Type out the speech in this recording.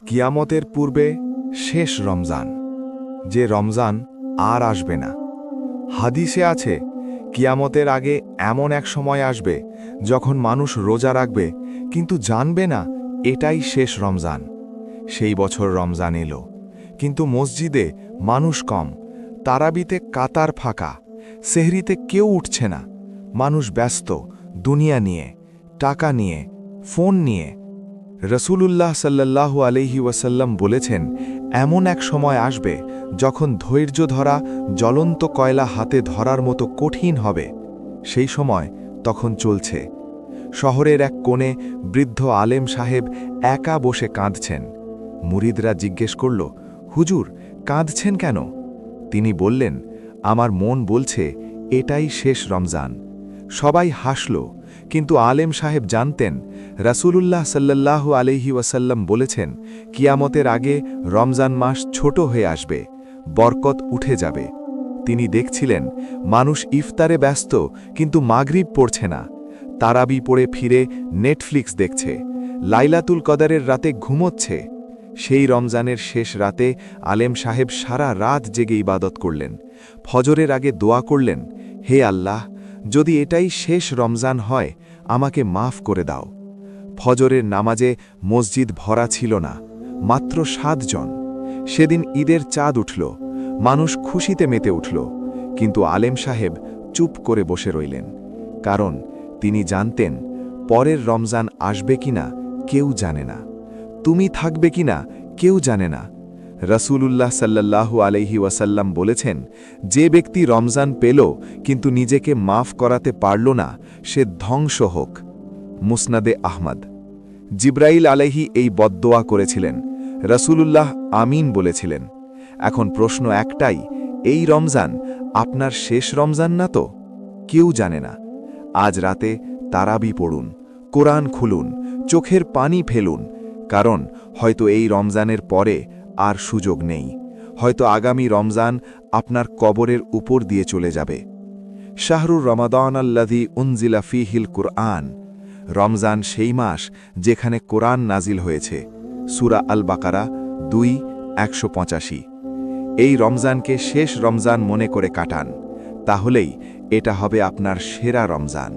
কিয়ামতের পূর্বে শেষ রমজান, যে রমজান আর আসবে না। হাদিসে আছে, কিয়ামতের আগে এমন এক সময় আসবে যখন মানুষ রোজা রাখবে কিন্তু জানবে না এটাই শেষ রমজান। সেই বছর রমজান এলো, কিন্তু মসজিদে মানুষ কম, তারাবিতে কাতার ফাঁকা, সেহরিতে কেউ উঠছে না। মানুষ ব্যস্ত দুনিয়া নিয়ে, টাকা নিয়ে, ফোন নিয়ে। রসূলুল্লাহ সাল্লাল্লাহু আলাইহি ওয়াসাল্লাম বলেছেন, এমন এক সময় আসবে যখন ধৈর্য ধরা জ্বলন্ত কয়লা হাতে ধরার মতো কঠিন হবে। সেই সময় তখন চলছে। শহরের এক কোণে বৃদ্ধ আলেম সাহেব একা বসে কাঁদছেন। মুরিদরা জিজ্ঞেস করল, হুজুর কাঁদছেন কেন? তিনি বললেন, আমার মন বলছে এটাই শেষ রমজান। সবাই হাসল, কিন্তু আলেম সাহেব জানতেন রাসূলুল্লাহ সাল্লাল্লাহু আলাইহি ওয়াসাল্লাম বলেছেন, কিয়ামতের আগে রমজান মাস ছোট হয়ে আসবে, বরকত উঠে যাবে। তিনি দেখছিলেন মানুষ ইফতারে ব্যস্ত কিন্তু মাগরিব পড়ছে না, তারাবি পড়ে ফিরে নেটফ্লিক্স দেখছে, লাইলাতুল কদরের রাতে ঘুমোচ্ছে। সেই রমজানের শেষ রাতে আলেম সাহেব সারা রাত জেগে ইবাদত করলেন। ফজরের আগে দোয়া করলেন, হে আল্লাহ, যদি এটাই শেষ রমজান হয় আমাকে মাফ করে দাও। ফজরের নামাজে মসজিদ ভরা ছিল না, মাত্র 7 জন। সেদিন ঈদের চাঁদ উঠল, মানুষ খুশিতে মেতে উঠল, কিন্তু আলেম সাহেব চুপ করে বসে রইলেন। কারণ তিনি জানতেন পরের রমজান আসবে কিনা কেউ জানে না, তুমি থাকবে কিনা কেউ জানে না। রাসূলুল্লাহ সাল্লাল্লাহু আলাইহি ওয়াসাল্লাম বলেছেন, যে ব্যক্তি রমজান পেল কিন্তু নিজেকে মাফ করাতে পারল না, সে ধ্বংস হোক। মুসনাদে আহমদ। জিব্রাইল আলাইহি এই বদদোয়া করেছিলেন, রাসূলুল্লাহ আমিন বলেছিলেন। এখন প্রশ্ন একটাই, এই রমজান আপনার শেষ রমজান না তো? কেউ জানে না। আজ রাতে তারাবি পড়ুন, কোরআন খুলুন, চোখের পানি ফেলুন, কারণ হয়তো এই রমজানের পরে আর সুযোগ নেই। হয়তো আগামী রমজান আপনার কবরের উপর দিয়ে চলে যাবে। শাহরুর রমাদান আল্লাযী উনজিলা ফীহিল কুরআন। রমজান সেই মাস যেখানে কোরআন নাজিল হয়েছে। সূরা আল বাকারা 2:185। এই রমজানকে শেষ রমজান মনে করে কাটান, তাহলেই এটা হবে আপনার সেরা রমজান।